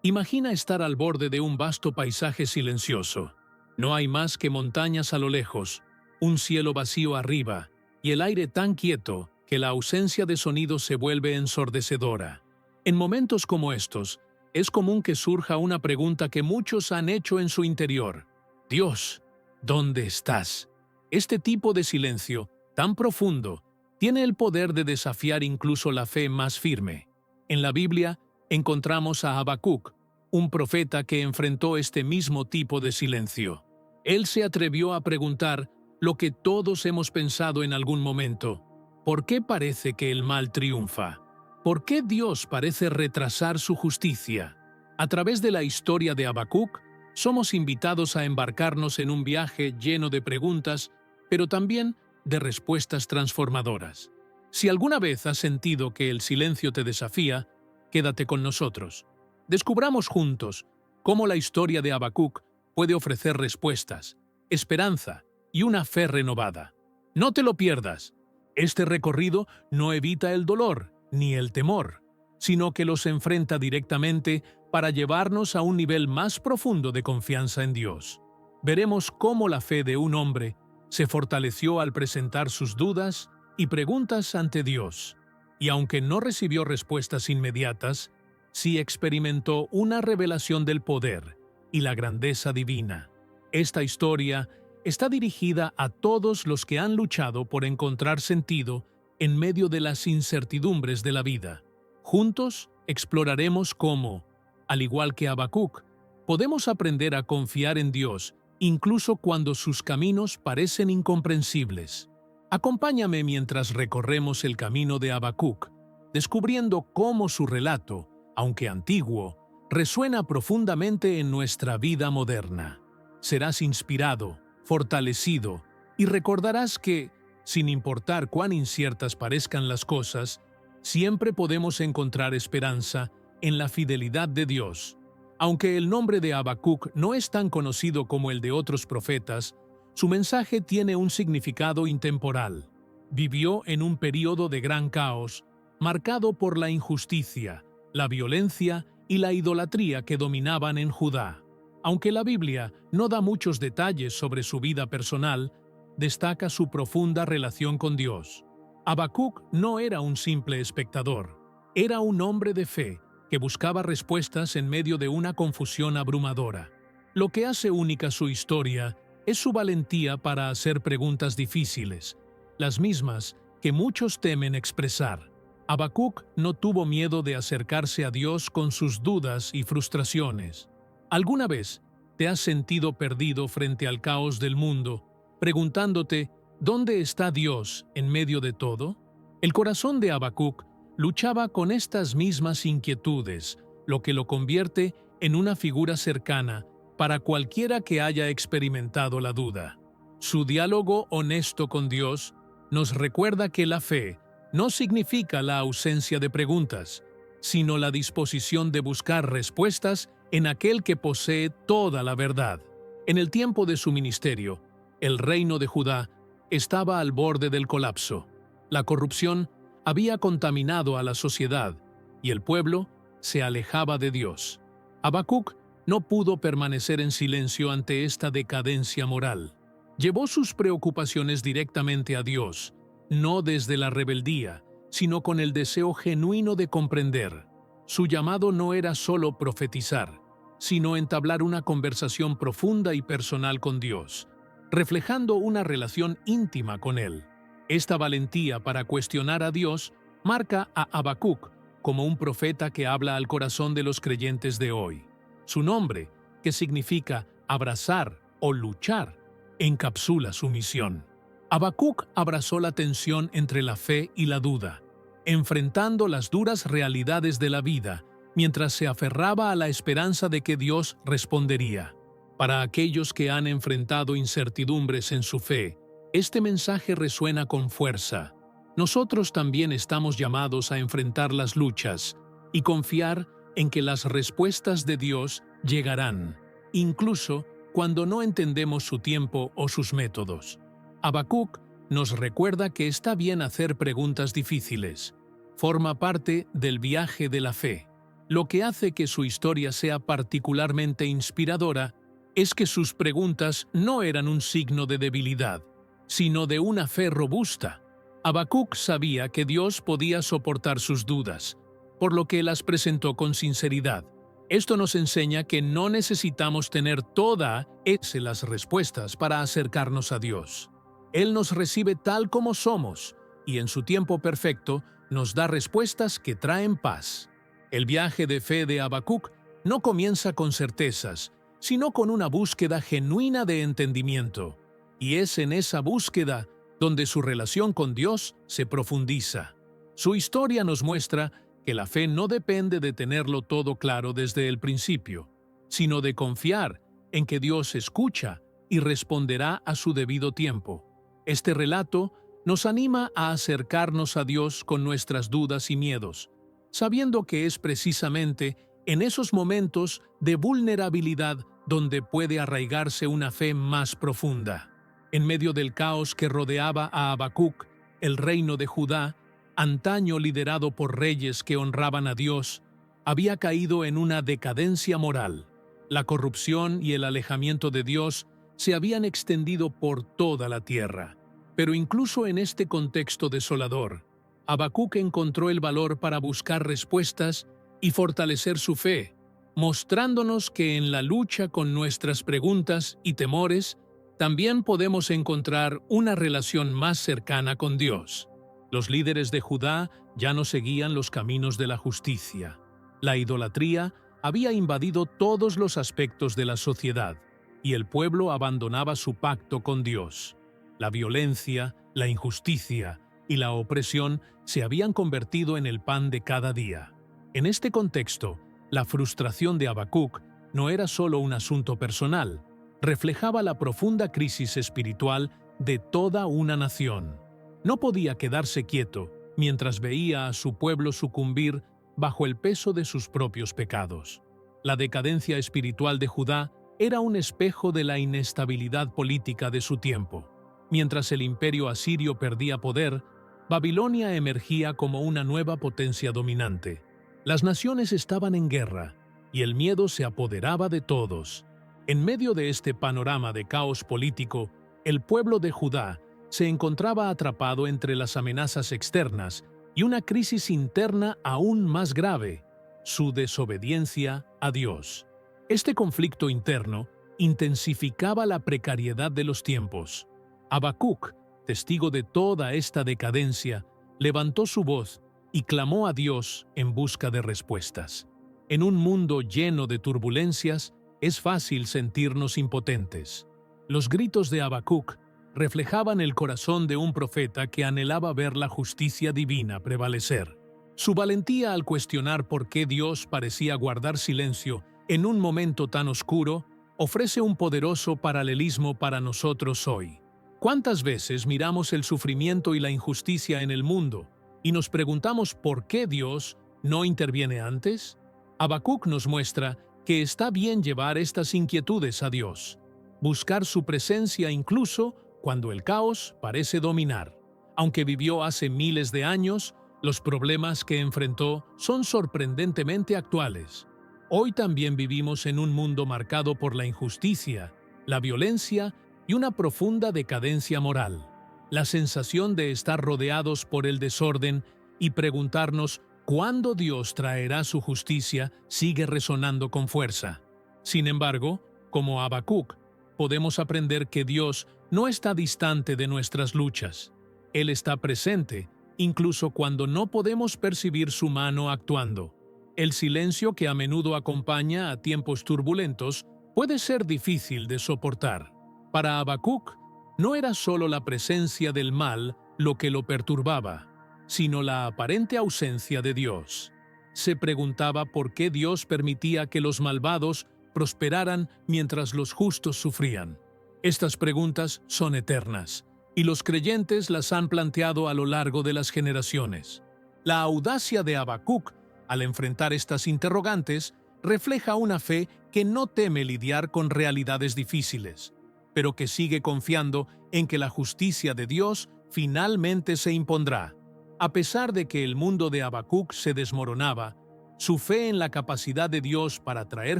Imagina estar al borde de un vasto paisaje silencioso. No hay más que montañas a lo lejos, un cielo vacío arriba y el aire tan quieto que la ausencia de sonido se vuelve ensordecedora. En momentos como estos, es común que surja una pregunta que muchos han hecho en su interior. Dios, ¿dónde estás? Este tipo de silencio, tan profundo, tiene el poder de desafiar incluso la fe más firme. En la Biblia encontramos a Habacuc, un profeta que enfrentó este mismo tipo de silencio. Él se atrevió a preguntar lo que todos hemos pensado en algún momento. ¿Por qué parece que el mal triunfa? ¿Por qué Dios parece retrasar su justicia? A través de la historia de Habacuc, somos invitados a embarcarnos en un viaje lleno de preguntas, pero también de respuestas transformadoras. Si alguna vez has sentido que el silencio te desafía, quédate con nosotros. Descubramos juntos cómo la historia de Habacuc puede ofrecer respuestas, esperanza y una fe renovada. No te lo pierdas. Este recorrido no evita el dolor ni el temor, sino que los enfrenta directamente para llevarnos a un nivel más profundo de confianza en Dios. Veremos cómo la fe de un hombre se fortaleció al presentar sus dudas y preguntas ante Dios, y aunque no recibió respuestas inmediatas, sí experimentó una revelación del poder y la grandeza divina. Esta historia está dirigida a todos los que han luchado por encontrar sentido en medio de las incertidumbres de la vida. Juntos exploraremos cómo, al igual que Habacuc, podemos aprender a confiar en Dios incluso cuando sus caminos parecen incomprensibles. Acompáñame mientras recorremos el camino de Habacuc, descubriendo cómo su relato, aunque antiguo, resuena profundamente en nuestra vida moderna. Serás inspirado, fortalecido y recordarás que, sin importar cuán inciertas parezcan las cosas, siempre podemos encontrar esperanza en la fidelidad de Dios. Aunque el nombre de Habacuc no es tan conocido como el de otros profetas, su mensaje tiene un significado intemporal. Vivió en un período de gran caos, marcado por la injusticia, la violencia y la idolatría que dominaban en Judá. Aunque la Biblia no da muchos detalles sobre su vida personal, destaca su profunda relación con Dios. Habacuc no era un simple espectador, era un hombre de fe que buscaba respuestas en medio de una confusión abrumadora. Lo que hace única su historia es su valentía para hacer preguntas difíciles, las mismas que muchos temen expresar. Habacuc no tuvo miedo de acercarse a Dios con sus dudas y frustraciones. ¿Alguna vez te has sentido perdido frente al caos del mundo, preguntándote ¿dónde está Dios en medio de todo? El corazón de Habacuc luchaba con estas mismas inquietudes, lo que lo convierte en una figura cercana para cualquiera que haya experimentado la duda. Su diálogo honesto con Dios nos recuerda que la fe no significa la ausencia de preguntas, sino la disposición de buscar respuestas en aquel que posee toda la verdad. En el tiempo de su ministerio, el reino de Judá estaba al borde del colapso. La corrupción había contaminado a la sociedad y el pueblo se alejaba de Dios. Habacuc no pudo permanecer en silencio ante esta decadencia moral. Llevó sus preocupaciones directamente a Dios, no desde la rebeldía, sino con el deseo genuino de comprender. Su llamado no era solo profetizar, sino entablar una conversación profunda y personal con Dios, reflejando una relación íntima con Él. Esta valentía para cuestionar a Dios marca a Habacuc como un profeta que habla al corazón de los creyentes de hoy. Su nombre, que significa abrazar o luchar, encapsula su misión. Habacuc abrazó la tensión entre la fe y la duda, enfrentando las duras realidades de la vida, mientras se aferraba a la esperanza de que Dios respondería. Para aquellos que han enfrentado incertidumbres en su fe, este mensaje resuena con fuerza. Nosotros también estamos llamados a enfrentar las luchas y confiar en que las respuestas de Dios llegarán, incluso cuando no entendemos su tiempo o sus métodos. Habacuc nos recuerda que está bien hacer preguntas difíciles. Forma parte del viaje de la fe. Lo que hace que su historia sea particularmente inspiradora es que sus preguntas no eran un signo de debilidad, sino de una fe robusta. Habacuc sabía que Dios podía soportar sus dudas, por lo que las presentó con sinceridad. Esto nos enseña que no necesitamos tener todas las respuestas para acercarnos a Dios. Él nos recibe tal como somos y en su tiempo perfecto nos da respuestas que traen paz. El viaje de fe de Habacuc no comienza con certezas, sino con una búsqueda genuina de entendimiento. Y es en esa búsqueda donde su relación con Dios se profundiza. Su historia nos muestra que la fe no depende de tenerlo todo claro desde el principio, sino de confiar en que Dios escucha y responderá a su debido tiempo. Este relato nos anima a acercarnos a Dios con nuestras dudas y miedos, sabiendo que es precisamente en esos momentos de vulnerabilidad donde puede arraigarse una fe más profunda. En medio del caos que rodeaba a Habacuc, el reino de Judá, antaño liderado por reyes que honraban a Dios, había caído en una decadencia moral. La corrupción y el alejamiento de Dios se habían extendido por toda la tierra. Pero incluso en este contexto desolador, Habacuc encontró el valor para buscar respuestas y fortalecer su fe, mostrándonos que en la lucha con nuestras preguntas y temores, también podemos encontrar una relación más cercana con Dios. Los líderes de Judá ya no seguían los caminos de la justicia. La idolatría había invadido todos los aspectos de la sociedad, y el pueblo abandonaba su pacto con Dios. La violencia, la injusticia y la opresión se habían convertido en el pan de cada día. En este contexto, la frustración de Habacuc no era solo un asunto personal, reflejaba la profunda crisis espiritual de toda una nación. No podía quedarse quieto mientras veía a su pueblo sucumbir bajo el peso de sus propios pecados. La decadencia espiritual de Judá era un espejo de la inestabilidad política de su tiempo. Mientras el imperio asirio perdía poder, Babilonia emergía como una nueva potencia dominante. Las naciones estaban en guerra y el miedo se apoderaba de todos. En medio de este panorama de caos político, el pueblo de Judá se encontraba atrapado entre las amenazas externas y una crisis interna aún más grave, su desobediencia a Dios. Este conflicto interno intensificaba la precariedad de los tiempos. Habacuc, testigo de toda esta decadencia, levantó su voz y clamó a Dios en busca de respuestas. En un mundo lleno de turbulencias, es fácil sentirnos impotentes. Los gritos de Habacuc reflejaban el corazón de un profeta que anhelaba ver la justicia divina prevalecer. Su valentía al cuestionar por qué Dios parecía guardar silencio en un momento tan oscuro ofrece un poderoso paralelismo para nosotros hoy. ¿Cuántas veces miramos el sufrimiento y la injusticia en el mundo y nos preguntamos por qué Dios no interviene antes? Habacuc nos muestra que está bien llevar estas inquietudes a Dios, buscar su presencia incluso cuando el caos parece dominar. Aunque vivió hace miles de años, los problemas que enfrentó son sorprendentemente actuales. Hoy también vivimos en un mundo marcado por la injusticia, la violencia y una profunda decadencia moral. La sensación de estar rodeados por el desorden y preguntarnos cuándo Dios traerá su justicia sigue resonando con fuerza. Sin embargo, como Habacuc, podemos aprender que Dios no está distante de nuestras luchas. Él está presente, incluso cuando no podemos percibir su mano actuando. El silencio que a menudo acompaña a tiempos turbulentos puede ser difícil de soportar. Para Habacuc, no era solo la presencia del mal lo que lo perturbaba, sino la aparente ausencia de Dios. Se preguntaba por qué Dios permitía que los malvados prosperaran mientras los justos sufrían. Estas preguntas son eternas, y los creyentes las han planteado a lo largo de las generaciones. La audacia de Habacuc, al enfrentar estas interrogantes, refleja una fe que no teme lidiar con realidades difíciles, pero que sigue confiando en que la justicia de Dios finalmente se impondrá. A pesar de que el mundo de Habacuc se desmoronaba, Su fe en la capacidad de Dios para traer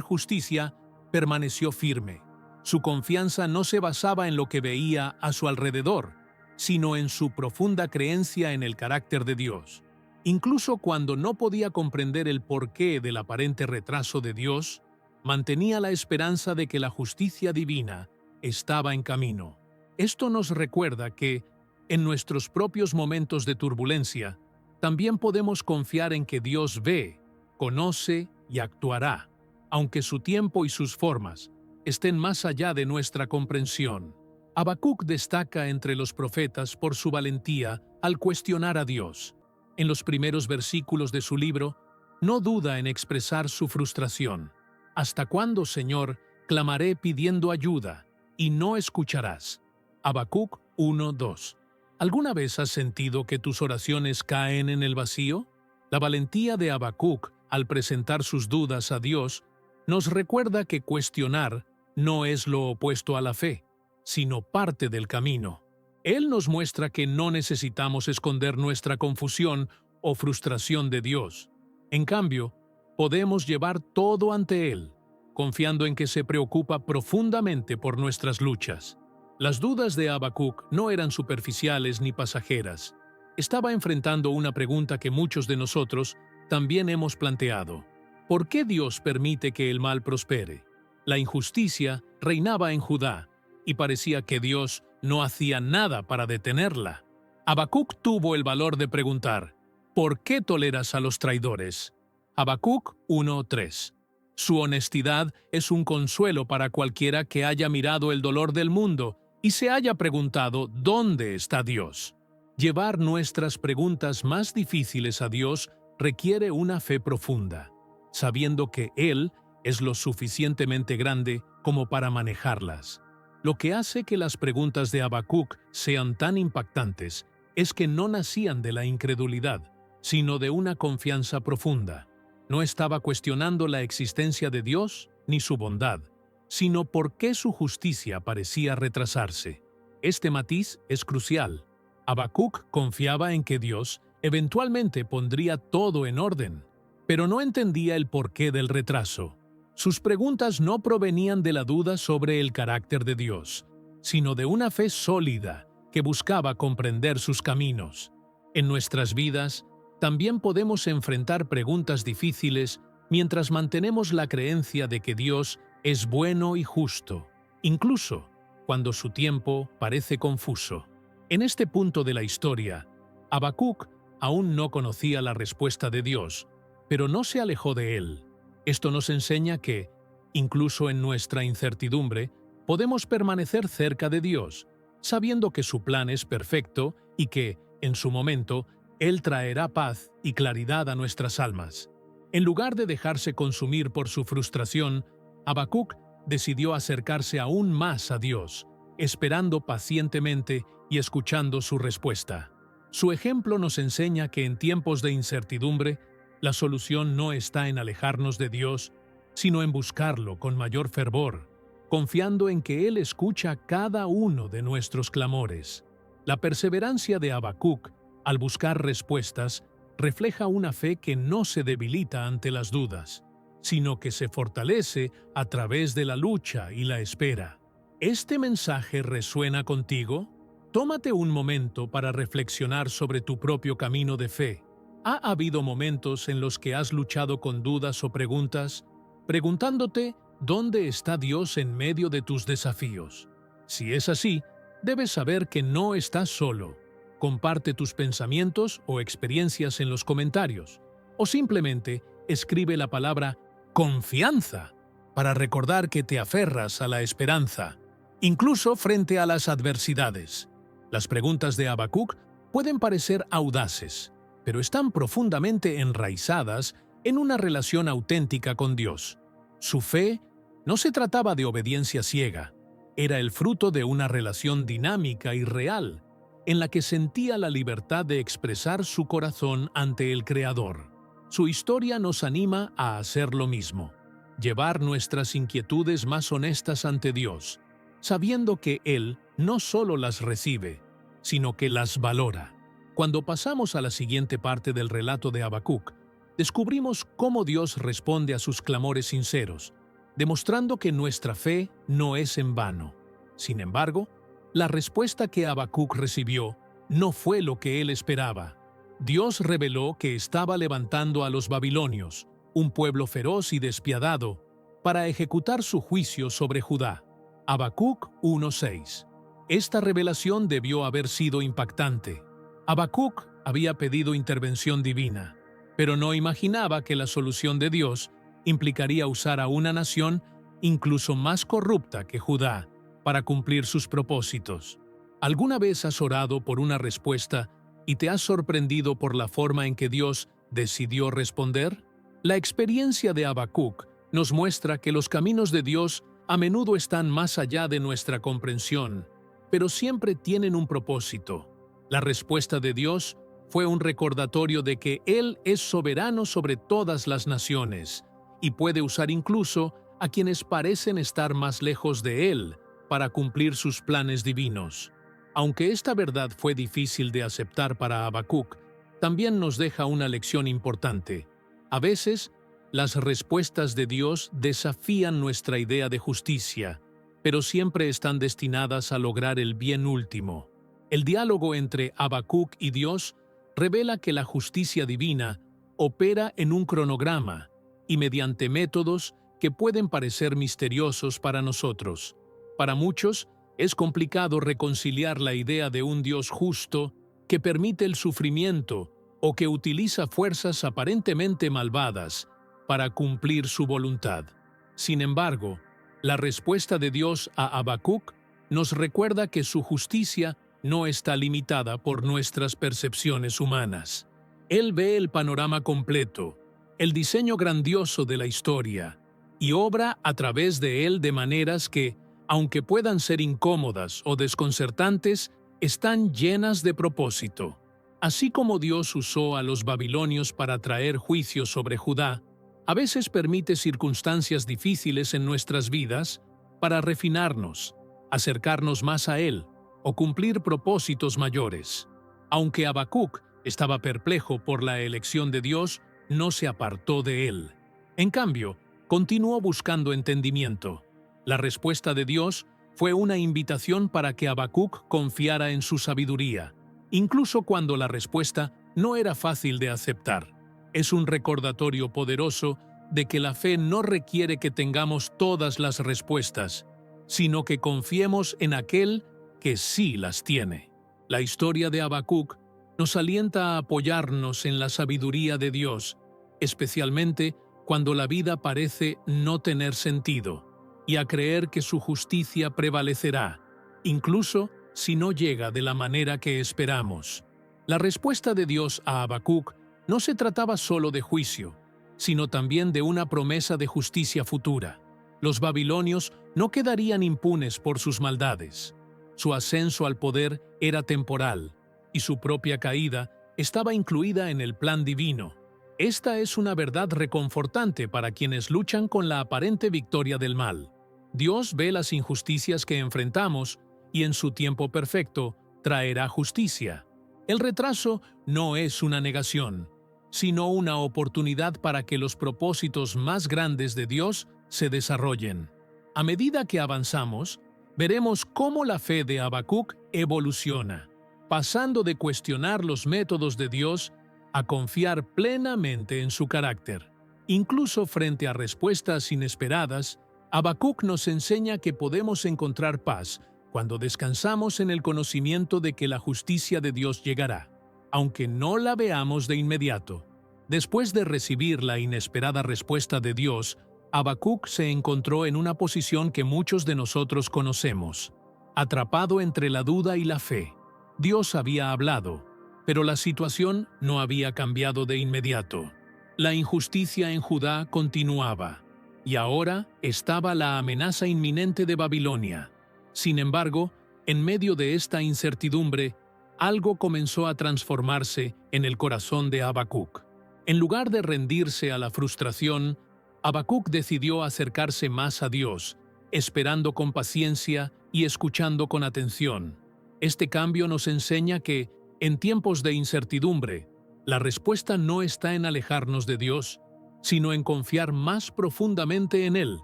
justicia permaneció firme. Su confianza no se basaba en lo que veía a su alrededor, sino en su profunda creencia en el carácter de Dios. Incluso cuando no podía comprender el porqué del aparente retraso de Dios, mantenía la esperanza de que la justicia divina estaba en camino. Esto nos recuerda que, en nuestros propios momentos de turbulencia, también podemos confiar en que Dios ve, conoce y actuará, aunque su tiempo y sus formas estén más allá de nuestra comprensión. Habacuc destaca entre los profetas por su valentía al cuestionar a Dios. En los primeros versículos de su libro, no duda en expresar su frustración. ¿Hasta cuándo, Señor, clamaré pidiendo ayuda y no escucharás? Habacuc 1:2. ¿Alguna vez has sentido que tus oraciones caen en el vacío? La valentía de Habacuc al presentar sus dudas a Dios nos recuerda que cuestionar no es lo opuesto a la fe, sino parte del camino. Él nos muestra que no necesitamos esconder nuestra confusión o frustración de Dios. En cambio, podemos llevar todo ante Él, confiando en que se preocupa profundamente por nuestras luchas. Las dudas de Habacuc no eran superficiales ni pasajeras. Estaba enfrentando una pregunta que muchos de nosotros también hemos planteado. ¿Por qué Dios permite que el mal prospere? La injusticia reinaba en Judá y parecía que Dios no hacía nada para detenerla. Habacuc tuvo el valor de preguntar, ¿por qué toleras a los traidores? Habacuc 1:3. Su honestidad es un consuelo para cualquiera que haya mirado el dolor del mundo y se haya preguntado ¿dónde está Dios? Llevar nuestras preguntas más difíciles a Dios requiere una fe profunda, sabiendo que Él es lo suficientemente grande como para manejarlas. Lo que hace que las preguntas de Habacuc sean tan impactantes es que no nacían de la incredulidad, sino de una confianza profunda. No estaba cuestionando la existencia de Dios ni su bondad, sino por qué su justicia parecía retrasarse. Este matiz es crucial. Habacuc confiaba en que Dios eventualmente pondría todo en orden, pero no entendía el porqué del retraso. Sus preguntas no provenían de la duda sobre el carácter de Dios, sino de una fe sólida que buscaba comprender sus caminos. En nuestras vidas, también podemos enfrentar preguntas difíciles mientras mantenemos la creencia de que Dios es bueno y justo, incluso cuando su tiempo parece confuso. En este punto de la historia, Habacuc aún no conocía la respuesta de Dios, pero no se alejó de él. Esto nos enseña que, incluso en nuestra incertidumbre, podemos permanecer cerca de Dios, sabiendo que su plan es perfecto y que, en su momento, Él traerá paz y claridad a nuestras almas. En lugar de dejarse consumir por su frustración, Habacuc decidió acercarse aún más a Dios, esperando pacientemente y escuchando su respuesta. Su ejemplo nos enseña que en tiempos de incertidumbre, la solución no está en alejarnos de Dios, sino en buscarlo con mayor fervor, confiando en que Él escucha cada uno de nuestros clamores. La perseverancia de Habacuc, al buscar respuestas, refleja una fe que no se debilita ante las dudas, sino que se fortalece a través de la lucha y la espera. ¿Este mensaje resuena contigo? Tómate un momento para reflexionar sobre tu propio camino de fe. ¿Ha habido momentos en los que has luchado con dudas o preguntas, preguntándote dónde está Dios en medio de tus desafíos? Si es así, debes saber que no estás solo. Comparte tus pensamientos o experiencias en los comentarios, o simplemente escribe la palabra confianza para recordar que te aferras a la esperanza, incluso frente a las adversidades. Las preguntas de Habacuc pueden parecer audaces, pero están profundamente enraizadas en una relación auténtica con Dios. Su fe no se trataba de obediencia ciega, era el fruto de una relación dinámica y real, en la que sentía la libertad de expresar su corazón ante el Creador. Su historia nos anima a hacer lo mismo, llevar nuestras inquietudes más honestas ante Dios, sabiendo que Él no solo las recibe, sino que las valora. Cuando pasamos a la siguiente parte del relato de Habacuc, descubrimos cómo Dios responde a sus clamores sinceros, demostrando que nuestra fe no es en vano. Sin embargo, la respuesta que Habacuc recibió no fue lo que él esperaba. Dios reveló que estaba levantando a los babilonios, un pueblo feroz y despiadado, para ejecutar su juicio sobre Judá. Habacuc 1:6. Esta revelación debió haber sido impactante. Habacuc había pedido intervención divina, pero no imaginaba que la solución de Dios implicaría usar a una nación incluso más corrupta que Judá para cumplir sus propósitos. ¿Alguna vez has orado por una respuesta y te has sorprendido por la forma en que Dios decidió responder? La experiencia de Habacuc nos muestra que los caminos de Dios a menudo están más allá de nuestra comprensión, pero siempre tienen un propósito. La respuesta de Dios fue un recordatorio de que Él es soberano sobre todas las naciones y puede usar incluso a quienes parecen estar más lejos de Él para cumplir sus planes divinos. Aunque esta verdad fue difícil de aceptar para Habacuc, también nos deja una lección importante. A veces, las respuestas de Dios desafían nuestra idea de justicia, pero siempre están destinadas a lograr el bien último. El diálogo entre Habacuc y Dios revela que la justicia divina opera en un cronograma y mediante métodos que pueden parecer misteriosos para nosotros. Para muchos, es complicado reconciliar la idea de un Dios justo que permite el sufrimiento o que utiliza fuerzas aparentemente malvadas para cumplir su voluntad. Sin embargo, la respuesta de Dios a Habacuc nos recuerda que su justicia no está limitada por nuestras percepciones humanas. Él ve el panorama completo, el diseño grandioso de la historia, y obra a través de él de maneras que, aunque puedan ser incómodas o desconcertantes, están llenas de propósito. Así como Dios usó a los babilonios para traer juicio sobre Judá, a veces permite circunstancias difíciles en nuestras vidas para refinarnos, acercarnos más a Él o cumplir propósitos mayores. Aunque Habacuc estaba perplejo por la elección de Dios, no se apartó de Él. En cambio, continuó buscando entendimiento. La respuesta de Dios fue una invitación para que Habacuc confiara en su sabiduría, incluso cuando la respuesta no era fácil de aceptar. Es un recordatorio poderoso de que la fe no requiere que tengamos todas las respuestas, sino que confiemos en aquel que sí las tiene. La historia de Habacuc nos alienta a apoyarnos en la sabiduría de Dios, especialmente cuando la vida parece no tener sentido, y a creer que su justicia prevalecerá, incluso si no llega de la manera que esperamos. La respuesta de Dios a Habacuc no se trataba solo de juicio, sino también de una promesa de justicia futura. Los babilonios no quedarían impunes por sus maldades. Su ascenso al poder era temporal, y su propia caída estaba incluida en el plan divino. Esta es una verdad reconfortante para quienes luchan con la aparente victoria del mal. Dios ve las injusticias que enfrentamos y en su tiempo perfecto traerá justicia. El retraso no es una negación, sino una oportunidad para que los propósitos más grandes de Dios se desarrollen. A medida que avanzamos, veremos cómo la fe de Habacuc evoluciona, pasando de cuestionar los métodos de Dios a confiar plenamente en su carácter. Incluso frente a respuestas inesperadas, Habacuc nos enseña que podemos encontrar paz cuando descansamos en el conocimiento de que la justicia de Dios llegará, aunque no la veamos de inmediato. Después de recibir la inesperada respuesta de Dios, Habacuc se encontró en una posición que muchos de nosotros conocemos, atrapado entre la duda y la fe. Dios había hablado, pero la situación no había cambiado de inmediato. La injusticia en Judá continuaba, y ahora estaba la amenaza inminente de Babilonia. Sin embargo, en medio de esta incertidumbre, algo comenzó a transformarse en el corazón de Habacuc. En lugar de rendirse a la frustración, Habacuc decidió acercarse más a Dios, esperando con paciencia y escuchando con atención. Este cambio nos enseña que, en tiempos de incertidumbre, La respuesta no está en alejarnos de Dios, sino en confiar más profundamente en Él,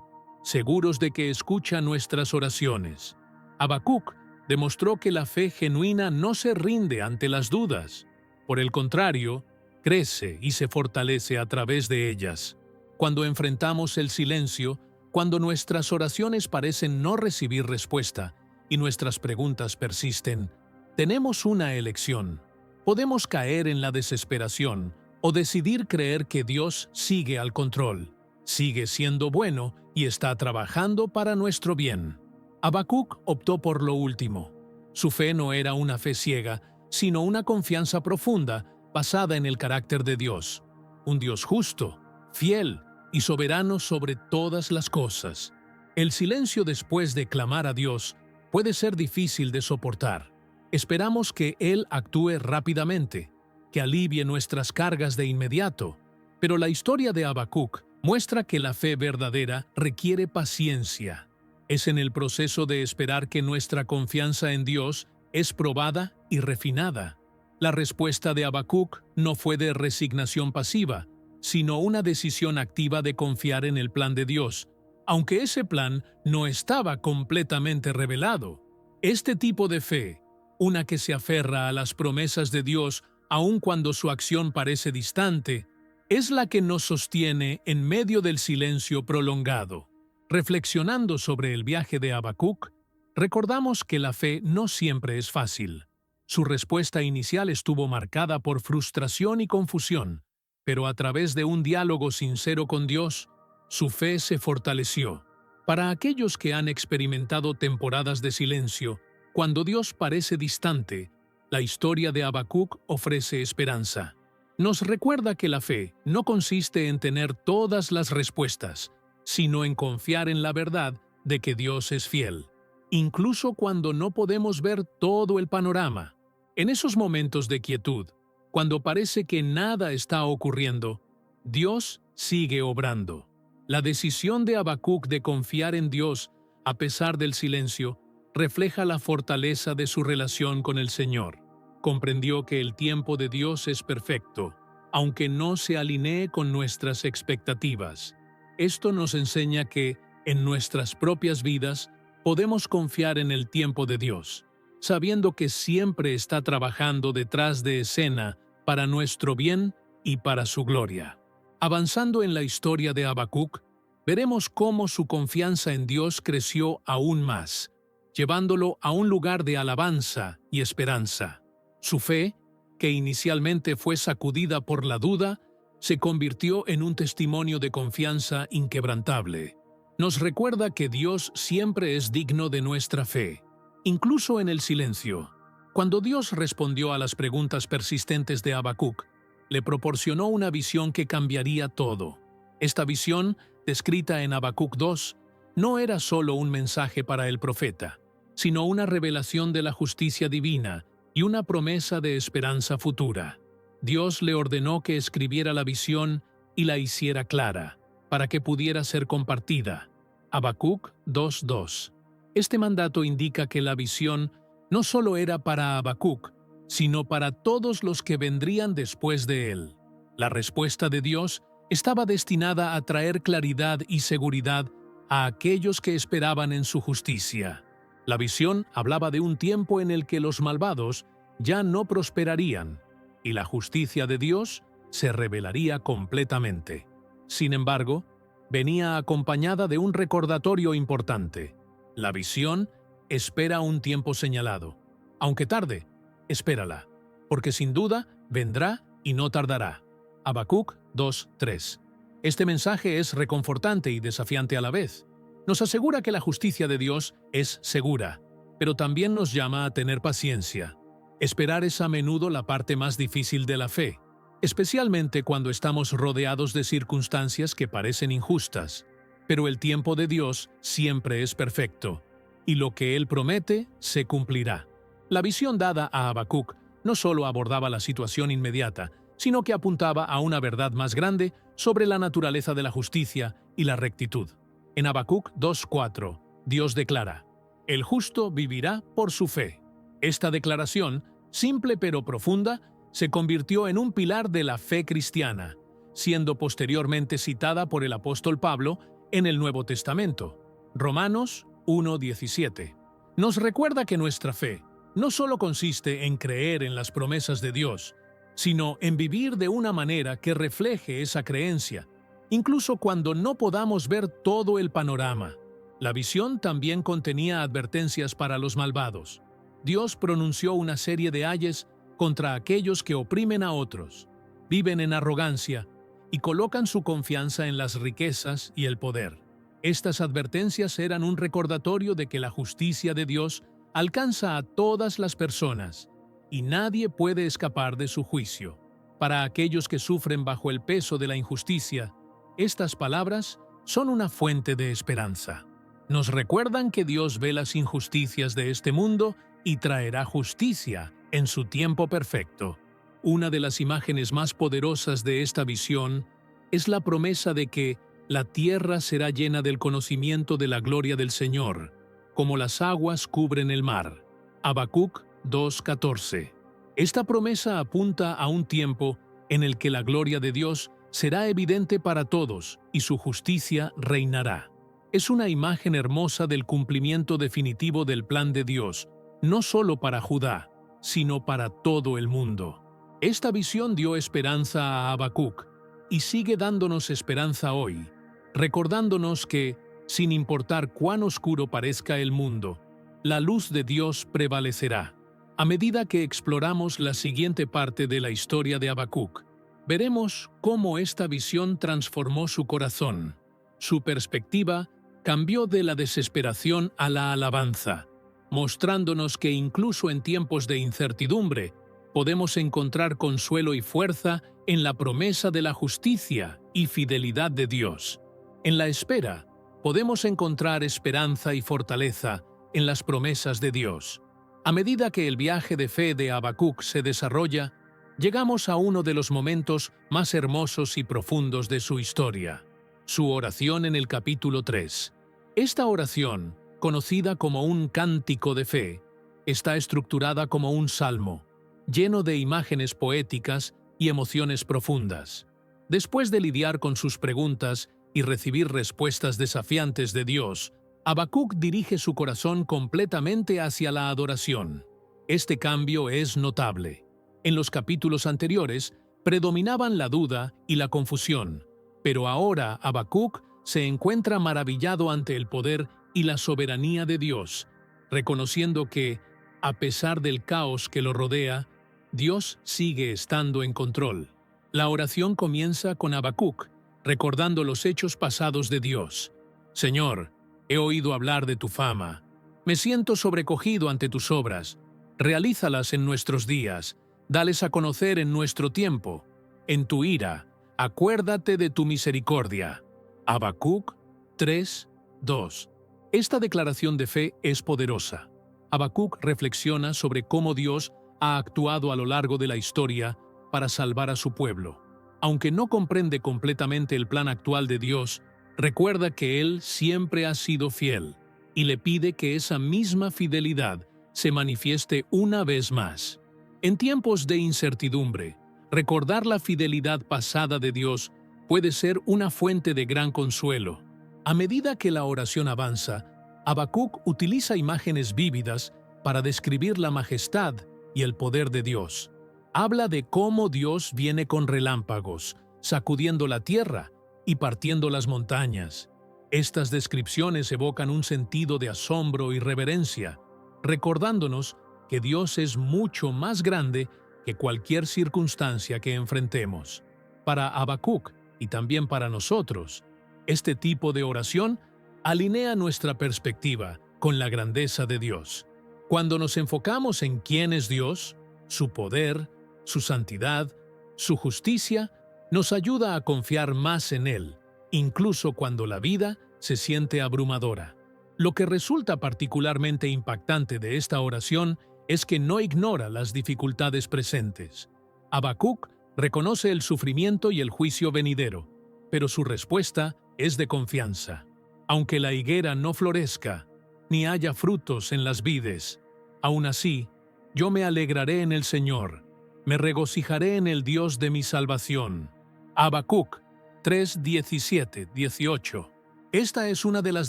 seguros de que escucha nuestras oraciones. Habacuc demostró que la fe genuina no se rinde ante las dudas. Por el contrario, crece y se fortalece a través de ellas. Cuando enfrentamos el silencio, cuando nuestras oraciones parecen no recibir respuesta y nuestras preguntas persisten, tenemos una elección. Podemos caer en la desesperación o decidir creer que Dios sigue al control, sigue siendo bueno y está trabajando para nuestro bien. Habacuc optó por lo último. Su fe no era una fe ciega, sino una confianza profunda basada en el carácter de Dios, un Dios justo, fiel y soberano sobre todas las cosas. El silencio después de clamar a Dios puede ser difícil de soportar. Esperamos que Él actúe rápidamente, que alivie nuestras cargas de inmediato, pero la historia de Habacuc muestra que la fe verdadera requiere paciencia. Es en el proceso de esperar que nuestra confianza en Dios es probada y refinada. La respuesta de Habacuc no fue de resignación pasiva, sino una decisión activa de confiar en el plan de Dios, aunque ese plan no estaba completamente revelado. Este tipo de fe, una que se aferra a las promesas de Dios aun cuando su acción parece distante, es la que nos sostiene en medio del silencio prolongado. Reflexionando sobre el viaje de Habacuc, recordamos que la fe no siempre es fácil. Su respuesta inicial estuvo marcada por frustración y confusión, pero a través de un diálogo sincero con Dios, su fe se fortaleció. Para aquellos que han experimentado temporadas de silencio, cuando Dios parece distante, la historia de Habacuc ofrece esperanza. Nos recuerda que la fe no consiste en tener todas las respuestas, sino en confiar en la verdad de que Dios es fiel, incluso cuando no podemos ver todo el panorama. En esos momentos de quietud, cuando parece que nada está ocurriendo, Dios sigue obrando. La decisión de Habacuc de confiar en Dios, a pesar del silencio, refleja la fortaleza de su relación con el Señor. Comprendió que el tiempo de Dios es perfecto, aunque no se alinee con nuestras expectativas. Esto nos enseña que, en nuestras propias vidas, podemos confiar en el tiempo de Dios, sabiendo que siempre está trabajando detrás de escena para nuestro bien y para su gloria. Avanzando en la historia de Habacuc, veremos cómo su confianza en Dios creció aún más, llevándolo a un lugar de alabanza y esperanza. Su fe, que inicialmente fue sacudida por la duda, se convirtió en un testimonio de confianza inquebrantable. Nos recuerda que Dios siempre es digno de nuestra fe, incluso en el silencio. Cuando Dios respondió a las preguntas persistentes de Habacuc, le proporcionó una visión que cambiaría todo. Esta visión, descrita en Habacuc 2, no era solo un mensaje para el profeta, sino una revelación de la justicia divina y una promesa de esperanza futura. Dios le ordenó que escribiera la visión y la hiciera clara, para que pudiera ser compartida. Habacuc 2:2. Este mandato indica que la visión no solo era para Habacuc, sino para todos los que vendrían después de él. La respuesta de Dios estaba destinada a traer claridad y seguridad a aquellos que esperaban en su justicia. La visión hablaba de un tiempo en el que los malvados ya no prosperarían y la justicia de Dios se revelaría completamente. Sin embargo, venía acompañada de un recordatorio importante. La visión espera un tiempo señalado. Aunque tarde, espérala, porque sin duda vendrá y no tardará. Habacuc 2:3. Este mensaje es reconfortante y desafiante a la vez. Nos asegura que la justicia de Dios es segura, pero también nos llama a tener paciencia. Esperar es a menudo la parte más difícil de la fe, especialmente cuando estamos rodeados de circunstancias que parecen injustas. Pero el tiempo de Dios siempre es perfecto, y lo que Él promete se cumplirá. La visión dada a Habacuc no solo abordaba la situación inmediata, sino que apuntaba a una verdad más grande sobre la naturaleza de la justicia y la rectitud. En Habacuc 2:4, Dios declara: «El justo vivirá por su fe». Esta declaración, simple pero profunda, se convirtió en un pilar de la fe cristiana, siendo posteriormente citada por el apóstol Pablo en el Nuevo Testamento. Romanos 1:17. Nos recuerda que nuestra fe no solo consiste en creer en las promesas de Dios, sino en vivir de una manera que refleje esa creencia, incluso cuando no podamos ver todo el panorama. La visión también contenía advertencias para los malvados. Dios pronunció una serie de ayes contra aquellos que oprimen a otros, viven en arrogancia y colocan su confianza en las riquezas y el poder. Estas advertencias eran un recordatorio de que la justicia de Dios alcanza a todas las personas y nadie puede escapar de su juicio. Para aquellos que sufren bajo el peso de la injusticia, estas palabras son una fuente de esperanza. Nos recuerdan que Dios ve las injusticias de este mundo y traerá justicia en su tiempo perfecto. Una de las imágenes más poderosas de esta visión es la promesa de que la tierra será llena del conocimiento de la gloria del Señor, como las aguas cubren el mar. Habacuc 2:14. Esta promesa apunta a un tiempo en el que la gloria de Dios será evidente para todos y su justicia reinará. Es una imagen hermosa del cumplimiento definitivo del plan de Dios, no solo para Judá, sino para todo el mundo. Esta visión dio esperanza a Habacuc y sigue dándonos esperanza hoy, recordándonos que, sin importar cuán oscuro parezca el mundo, la luz de Dios prevalecerá. A medida que exploramos la siguiente parte de la historia de Habacuc, veremos cómo esta visión transformó su corazón. Su perspectiva cambió de la desesperación a la alabanza, mostrándonos que incluso en tiempos de incertidumbre podemos encontrar consuelo y fuerza en la promesa de la justicia y fidelidad de Dios. En la espera, podemos encontrar esperanza y fortaleza en las promesas de Dios. A medida que el viaje de fe de Habacuc se desarrolla, llegamos a uno de los momentos más hermosos y profundos de su historia, su oración en el capítulo 3. Esta oración, conocida como un cántico de fe, está estructurada como un salmo, lleno de imágenes poéticas y emociones profundas. Después de lidiar con sus preguntas y recibir respuestas desafiantes de Dios, Habacuc dirige su corazón completamente hacia la adoración. Este cambio es notable. En los capítulos anteriores predominaban la duda y la confusión, pero ahora Habacuc se encuentra maravillado ante el poder y la soberanía de Dios, reconociendo que, a pesar del caos que lo rodea, Dios sigue estando en control. La oración comienza con Habacuc, recordando los hechos pasados de Dios. Señor, he oído hablar de tu fama. Me siento sobrecogido ante tus obras. Realízalas en nuestros días. Dales a conocer en nuestro tiempo. En tu ira, acuérdate de tu misericordia. Habacuc 3:2. Esta declaración de fe es poderosa. Habacuc reflexiona sobre cómo Dios ha actuado a lo largo de la historia para salvar a su pueblo. Aunque no comprende completamente el plan actual de Dios, recuerda que Él siempre ha sido fiel y le pide que esa misma fidelidad se manifieste una vez más. En tiempos de incertidumbre, recordar la fidelidad pasada de Dios puede ser una fuente de gran consuelo. A medida que la oración avanza, Habacuc utiliza imágenes vívidas para describir la majestad y el poder de Dios. Habla de cómo Dios viene con relámpagos, sacudiendo la tierra y partiendo las montañas. Estas descripciones evocan un sentido de asombro y reverencia, recordándonos que Dios es mucho más grande que cualquier circunstancia que enfrentemos. Para Habacuc y también para nosotros, este tipo de oración alinea nuestra perspectiva con la grandeza de Dios. Cuando nos enfocamos en quién es Dios, su poder, su santidad, su justicia, nos ayuda a confiar más en Él, incluso cuando la vida se siente abrumadora. Lo que resulta particularmente impactante de esta oración es que no ignora las dificultades presentes. Habacuc reconoce el sufrimiento y el juicio venidero, pero su respuesta es de confianza. Aunque la higuera no florezca, ni haya frutos en las vides, aún así, yo me alegraré en el Señor. Me regocijaré en el Dios de mi salvación. Habacuc 3:17-18. Esta es una de las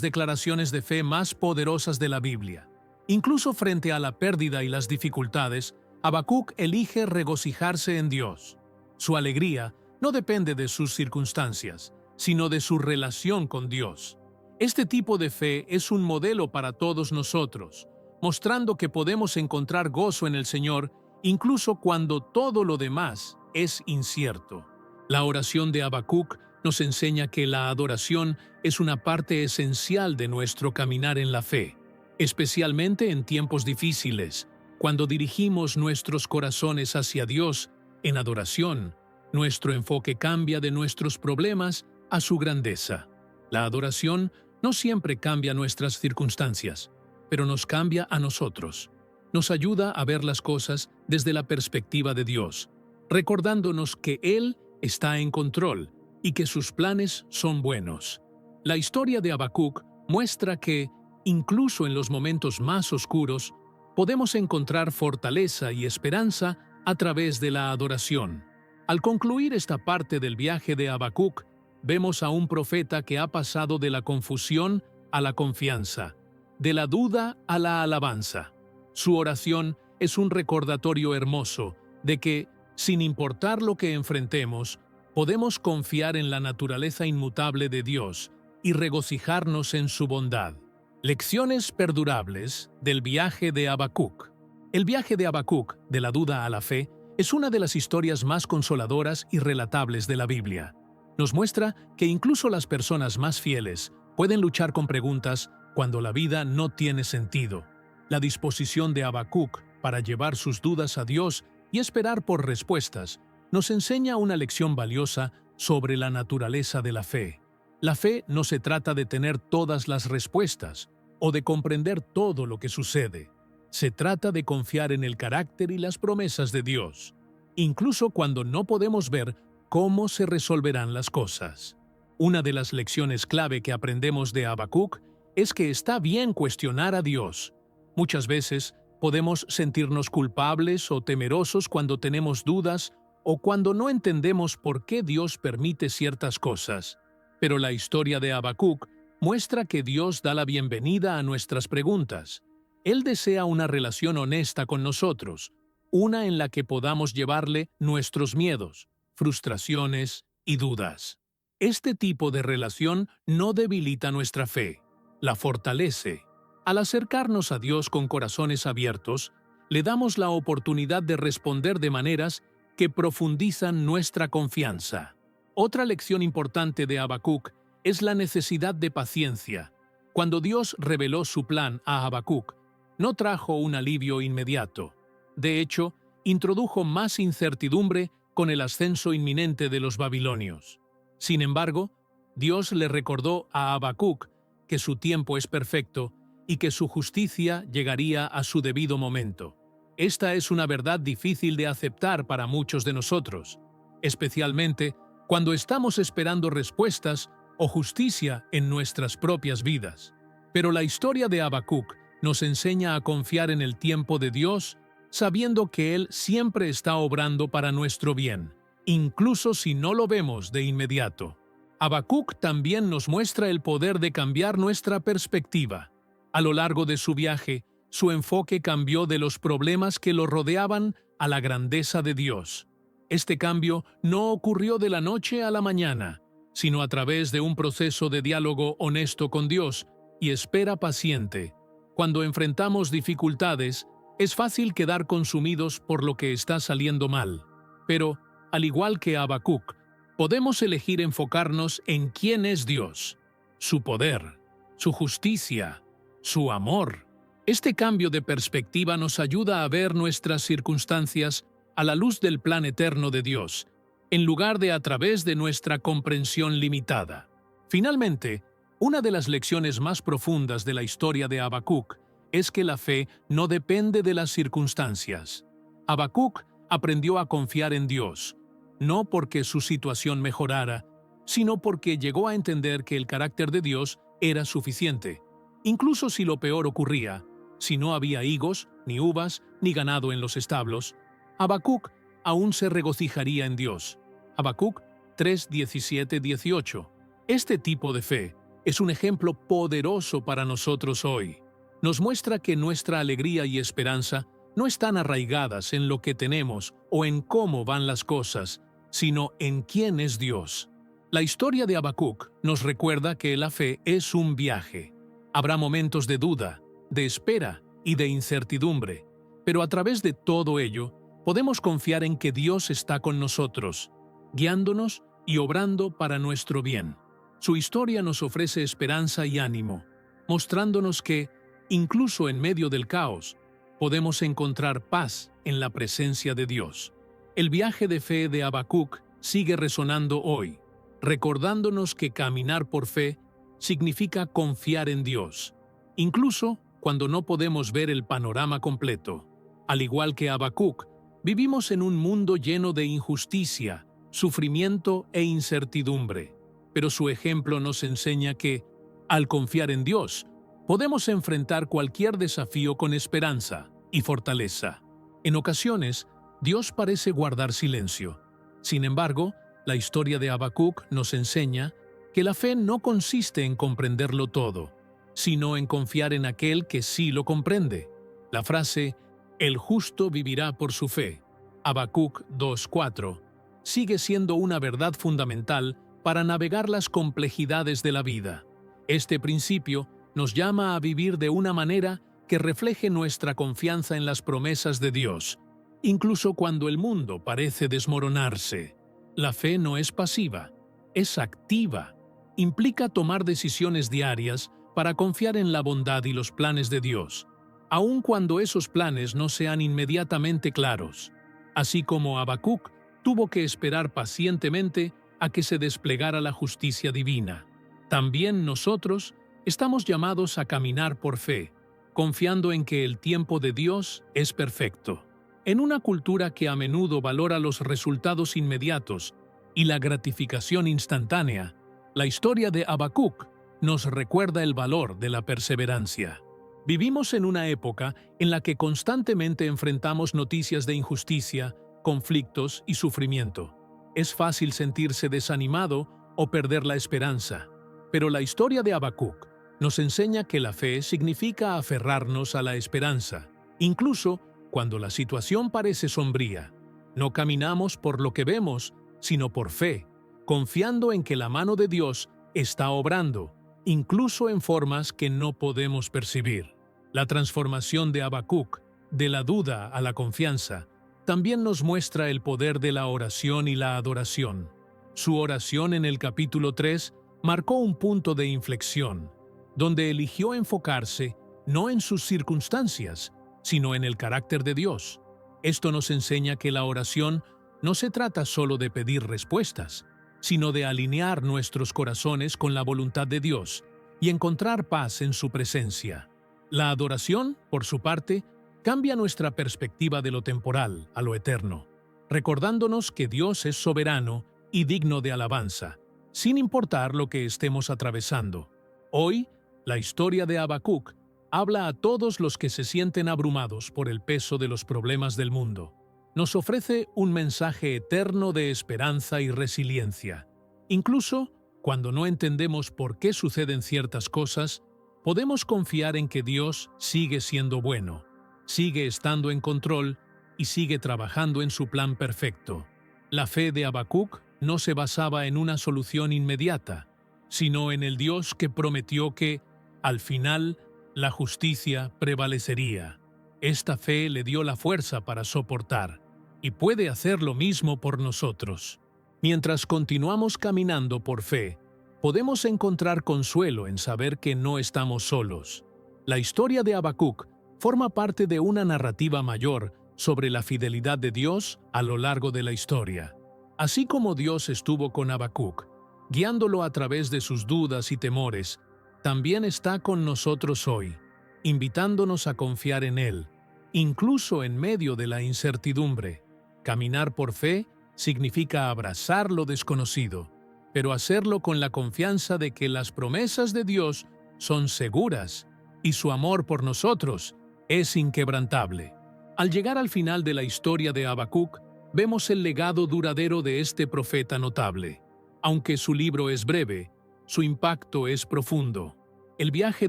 declaraciones de fe más poderosas de la Biblia. Incluso frente a la pérdida y las dificultades, Habacuc elige regocijarse en Dios. Su alegría no depende de sus circunstancias, sino de su relación con Dios. Este tipo de fe es un modelo para todos nosotros, mostrando que podemos encontrar gozo en el Señor incluso cuando todo lo demás es incierto. La oración de Habacuc nos enseña que la adoración es una parte esencial de nuestro caminar en la fe, especialmente en tiempos difíciles. Cuando dirigimos nuestros corazones hacia Dios en adoración, nuestro enfoque cambia de nuestros problemas a su grandeza. La adoración no siempre cambia nuestras circunstancias, pero nos cambia a nosotros. Nos ayuda a ver las cosas desde la perspectiva de Dios, recordándonos que Él está en control y que sus planes son buenos. La historia de Habacuc muestra que, incluso en los momentos más oscuros, podemos encontrar fortaleza y esperanza a través de la adoración. Al concluir esta parte del viaje de Habacuc, vemos a un profeta que ha pasado de la confusión a la confianza, de la duda a la alabanza. Su oración es un recordatorio hermoso de que, sin importar lo que enfrentemos, podemos confiar en la naturaleza inmutable de Dios y regocijarnos en su bondad. Lecciones perdurables del viaje de Habacuc. El viaje de Habacuc, de la duda a la fe, es una de las historias más consoladoras y relatables de la Biblia. Nos muestra que incluso las personas más fieles pueden luchar con preguntas cuando la vida no tiene sentido. La disposición de Habacuc para llevar sus dudas a Dios y esperar por respuestas nos enseña una lección valiosa sobre la naturaleza de la fe. La fe no se trata de tener todas las respuestas o de comprender todo lo que sucede. Se trata de confiar en el carácter y las promesas de Dios, incluso cuando no podemos ver cómo se resolverán las cosas. Una de las lecciones clave que aprendemos de Habacuc es que está bien cuestionar a Dios. Muchas veces podemos sentirnos culpables o temerosos cuando tenemos dudas o cuando no entendemos por qué Dios permite ciertas cosas. Pero la historia de Habacuc muestra que Dios da la bienvenida a nuestras preguntas. Él desea una relación honesta con nosotros, una en la que podamos llevarle nuestros miedos, frustraciones y dudas. Este tipo de relación no debilita nuestra fe, la fortalece. Al acercarnos a Dios con corazones abiertos, le damos la oportunidad de responder de maneras que profundizan nuestra confianza. Otra lección importante de Habacuc es la necesidad de paciencia. Cuando Dios reveló su plan a Habacuc, no trajo un alivio inmediato. De hecho, introdujo más incertidumbre con el ascenso inminente de los babilonios. Sin embargo, Dios le recordó a Habacuc que su tiempo es perfecto y que su justicia llegaría a su debido momento. Esta es una verdad difícil de aceptar para muchos de nosotros, especialmente cuando estamos esperando respuestas o justicia en nuestras propias vidas. Pero la historia de Habacuc nos enseña a confiar en el tiempo de Dios, sabiendo que Él siempre está obrando para nuestro bien, incluso si no lo vemos de inmediato. Habacuc también nos muestra el poder de cambiar nuestra perspectiva. A lo largo de su viaje, su enfoque cambió de los problemas que lo rodeaban a la grandeza de Dios. Este cambio no ocurrió de la noche a la mañana, sino a través de un proceso de diálogo honesto con Dios y espera paciente. Cuando enfrentamos dificultades, es fácil quedar consumidos por lo que está saliendo mal. Pero, al igual que Habacuc, podemos elegir enfocarnos en quién es Dios, su poder, su justicia, su amor. Este cambio de perspectiva nos ayuda a ver nuestras circunstancias a la luz del plan eterno de Dios, en lugar de a través de nuestra comprensión limitada. Finalmente, una de las lecciones más profundas de la historia de Habacuc es que la fe no depende de las circunstancias. Habacuc aprendió a confiar en Dios, no porque su situación mejorara, sino porque llegó a entender que el carácter de Dios era suficiente. Incluso si lo peor ocurría, si no había higos, ni uvas, ni ganado en los establos, Habacuc aún se regocijaría en Dios. Habacuc 3, 17, 18. Este tipo de fe es un ejemplo poderoso para nosotros hoy. Nos muestra que nuestra alegría y esperanza no están arraigadas en lo que tenemos o en cómo van las cosas, sino en quién es Dios. La historia de Habacuc nos recuerda que la fe es un viaje. Habrá momentos de duda, de espera y de incertidumbre, pero a través de todo ello, podemos confiar en que Dios está con nosotros, guiándonos y obrando para nuestro bien. Su historia nos ofrece esperanza y ánimo, mostrándonos que, incluso en medio del caos, podemos encontrar paz en la presencia de Dios. El viaje de fe de Habacuc sigue resonando hoy, recordándonos que caminar por fe significa confiar en Dios, incluso cuando no podemos ver el panorama completo. Al igual que Habacuc, vivimos en un mundo lleno de injusticia, sufrimiento e incertidumbre, pero su ejemplo nos enseña que, al confiar en Dios, podemos enfrentar cualquier desafío con esperanza y fortaleza. En ocasiones, Dios parece guardar silencio. Sin embargo, la historia de Habacuc nos enseña que la fe no consiste en comprenderlo todo, sino en confiar en aquel que sí lo comprende. La frase, "El justo vivirá por su fe", Habacuc 2:4, sigue siendo una verdad fundamental para navegar las complejidades de la vida. Este principio nos llama a vivir de una manera que refleje nuestra confianza en las promesas de Dios, incluso cuando el mundo parece desmoronarse. La fe no es pasiva, es activa. Implica tomar decisiones diarias para confiar en la bondad y los planes de Dios, aun cuando esos planes no sean inmediatamente claros. Así como Habacuc tuvo que esperar pacientemente a que se desplegara la justicia divina, también nosotros estamos llamados a caminar por fe, confiando en que el tiempo de Dios es perfecto. En una cultura que a menudo valora los resultados inmediatos y la gratificación instantánea, la historia de Habacuc nos recuerda el valor de la perseverancia. Vivimos en una época en la que constantemente enfrentamos noticias de injusticia, conflictos y sufrimiento. Es fácil sentirse desanimado o perder la esperanza, pero la historia de Habacuc nos enseña que la fe significa aferrarnos a la esperanza, incluso cuando la situación parece sombría. No caminamos por lo que vemos, sino por fe, confiando en que la mano de Dios está obrando, incluso en formas que no podemos percibir. La transformación de Habacuc, de la duda a la confianza, también nos muestra el poder de la oración y la adoración. Su oración en el capítulo 3 marcó un punto de inflexión, donde eligió enfocarse no en sus circunstancias, sino en el carácter de Dios. Esto nos enseña que la oración no se trata solo de pedir respuestas, sino de alinear nuestros corazones con la voluntad de Dios y encontrar paz en su presencia. La adoración, por su parte, cambia nuestra perspectiva de lo temporal a lo eterno, recordándonos que Dios es soberano y digno de alabanza, sin importar lo que estemos atravesando. Hoy, la historia de Habacuc habla a todos los que se sienten abrumados por el peso de los problemas del mundo. Nos ofrece un mensaje eterno de esperanza y resiliencia. Incluso cuando no entendemos por qué suceden ciertas cosas, podemos confiar en que Dios sigue siendo bueno, sigue estando en control y sigue trabajando en su plan perfecto. La fe de Habacuc no se basaba en una solución inmediata, sino en el Dios que prometió que, al final, la justicia prevalecería. Esta fe le dio la fuerza para soportar, y puede hacer lo mismo por nosotros. Mientras continuamos caminando por fe, podemos encontrar consuelo en saber que no estamos solos. La historia de Habacuc forma parte de una narrativa mayor sobre la fidelidad de Dios a lo largo de la historia. Así como Dios estuvo con Habacuc, guiándolo a través de sus dudas y temores, también está con nosotros hoy, invitándonos a confiar en Él, incluso en medio de la incertidumbre. Caminar por fe significa abrazar lo desconocido, pero hacerlo con la confianza de que las promesas de Dios son seguras y su amor por nosotros es inquebrantable. Al llegar al final de la historia de Habacuc, vemos el legado duradero de este profeta notable. Aunque su libro es breve, su impacto es profundo. El viaje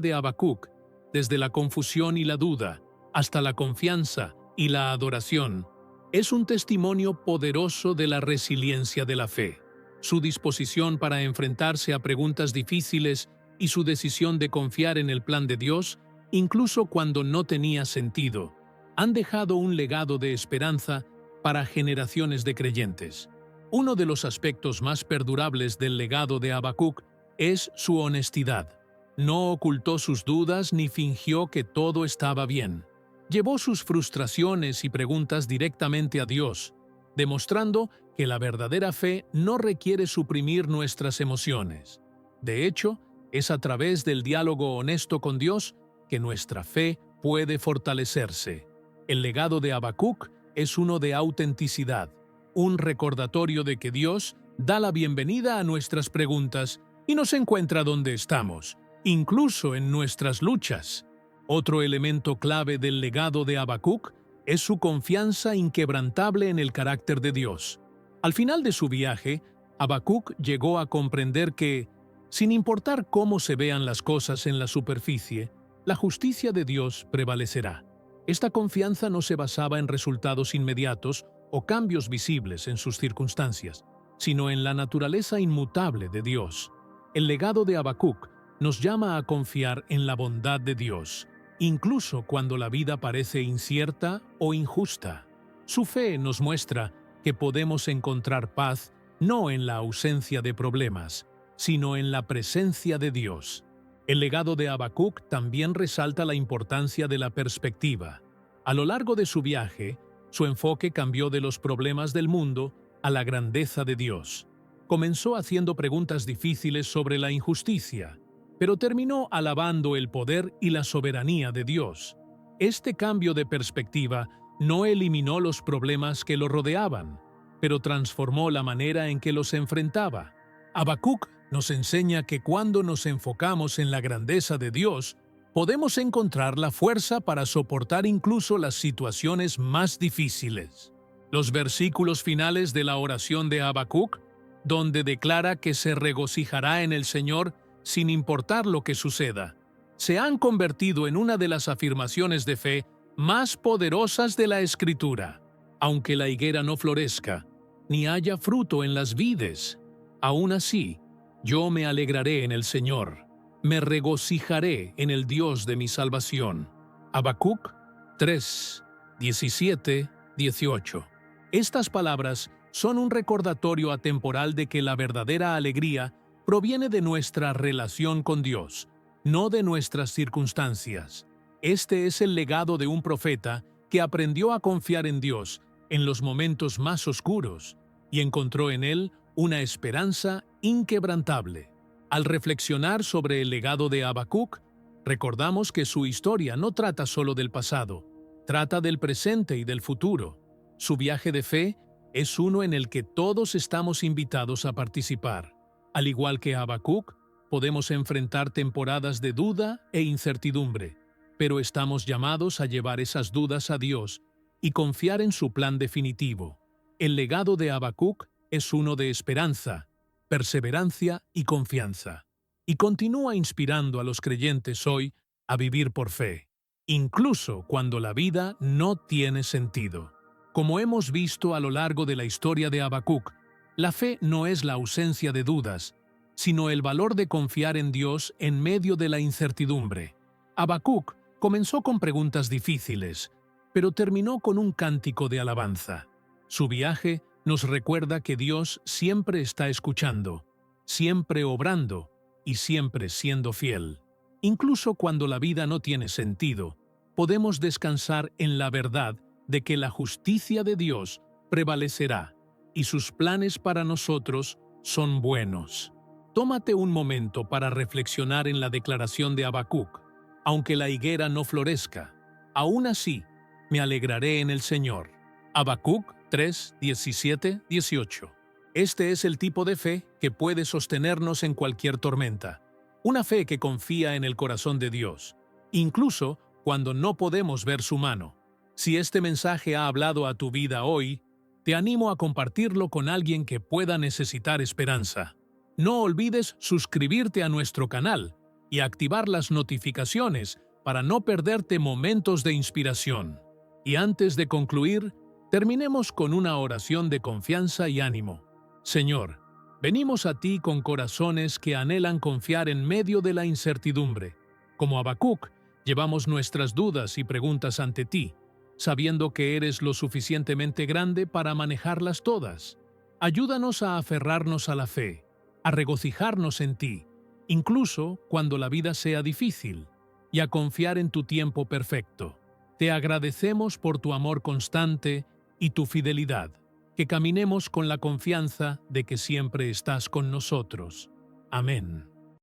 de Habacuc, desde la confusión y la duda hasta la confianza y la adoración, es un testimonio poderoso de la resiliencia de la fe. Su disposición para enfrentarse a preguntas difíciles y su decisión de confiar en el plan de Dios, incluso cuando no tenía sentido, han dejado un legado de esperanza para generaciones de creyentes. Uno de los aspectos más perdurables del legado de Habacuc es su honestidad. No ocultó sus dudas ni fingió que todo estaba bien. Llevó sus frustraciones y preguntas directamente a Dios, demostrando que la verdadera fe no requiere suprimir nuestras emociones. De hecho, es a través del diálogo honesto con Dios que nuestra fe puede fortalecerse. El legado de Habacuc es uno de autenticidad, un recordatorio de que Dios da la bienvenida a nuestras preguntas y nos encuentra donde estamos, incluso en nuestras luchas. Otro elemento clave del legado de Habacuc es su confianza inquebrantable en el carácter de Dios. Al final de su viaje, Habacuc llegó a comprender que, sin importar cómo se vean las cosas en la superficie, la justicia de Dios prevalecerá. Esta confianza no se basaba en resultados inmediatos o cambios visibles en sus circunstancias, sino en la naturaleza inmutable de Dios. El legado de Habacuc nos llama a confiar en la bondad de Dios, incluso cuando la vida parece incierta o injusta. Su fe nos muestra que podemos encontrar paz no en la ausencia de problemas, sino en la presencia de Dios. El legado de Habacuc también resalta la importancia de la perspectiva. A lo largo de su viaje, su enfoque cambió de los problemas del mundo a la grandeza de Dios. Comenzó haciendo preguntas difíciles sobre la injusticia, pero terminó alabando el poder y la soberanía de Dios. Este cambio de perspectiva no eliminó los problemas que lo rodeaban, pero transformó la manera en que los enfrentaba. Habacuc nos enseña que cuando nos enfocamos en la grandeza de Dios, podemos encontrar la fuerza para soportar incluso las situaciones más difíciles. Los versículos finales de la oración de Habacuc, donde declara que se regocijará en el Señor sin importar lo que suceda, se han convertido en una de las afirmaciones de fe más poderosas de la Escritura. Aunque la higuera no florezca, ni haya fruto en las vides, aún así, yo me alegraré en el Señor, me regocijaré en el Dios de mi salvación. Habacuc 3, 17, 18. Estas palabras son un recordatorio atemporal de que la verdadera alegría proviene de nuestra relación con Dios, no de nuestras circunstancias. Este es el legado de un profeta que aprendió a confiar en Dios en los momentos más oscuros y encontró en él una esperanza inquebrantable. Al reflexionar sobre el legado de Habacuc, recordamos que su historia no trata solo del pasado, trata del presente y del futuro. Su viaje de fe es uno en el que todos estamos invitados a participar. Al igual que Habacuc, podemos enfrentar temporadas de duda e incertidumbre, pero estamos llamados a llevar esas dudas a Dios y confiar en su plan definitivo. El legado de Habacuc es uno de esperanza, perseverancia y confianza, y continúa inspirando a los creyentes hoy a vivir por fe, incluso cuando la vida no tiene sentido. Como hemos visto a lo largo de la historia de Habacuc, la fe no es la ausencia de dudas, sino el valor de confiar en Dios en medio de la incertidumbre. Habacuc comenzó con preguntas difíciles, pero terminó con un cántico de alabanza. Su viaje nos recuerda que Dios siempre está escuchando, siempre obrando y siempre siendo fiel. Incluso cuando la vida no tiene sentido, podemos descansar en la verdad de que la justicia de Dios prevalecerá y sus planes para nosotros son buenos. Tómate un momento para reflexionar en la declaración de Habacuc. Aunque la higuera no florezca, aún así me alegraré en el Señor. Habacuc 3, 17, 18. Este es el tipo de fe que puede sostenernos en cualquier tormenta. Una fe que confía en el corazón de Dios, incluso cuando no podemos ver su mano. Si este mensaje ha hablado a tu vida hoy, te animo a compartirlo con alguien que pueda necesitar esperanza. No olvides suscribirte a nuestro canal y activar las notificaciones para no perderte momentos de inspiración. Y antes de concluir, terminemos con una oración de confianza y ánimo. Señor, venimos a ti con corazones que anhelan confiar en medio de la incertidumbre. Como Habacuc, llevamos nuestras dudas y preguntas ante ti, sabiendo que eres lo suficientemente grande para manejarlas todas. Ayúdanos a aferrarnos a la fe, a regocijarnos en ti, incluso cuando la vida sea difícil, y a confiar en tu tiempo perfecto. Te agradecemos por tu amor constante y tu fidelidad, que caminemos con la confianza de que siempre estás con nosotros. Amén.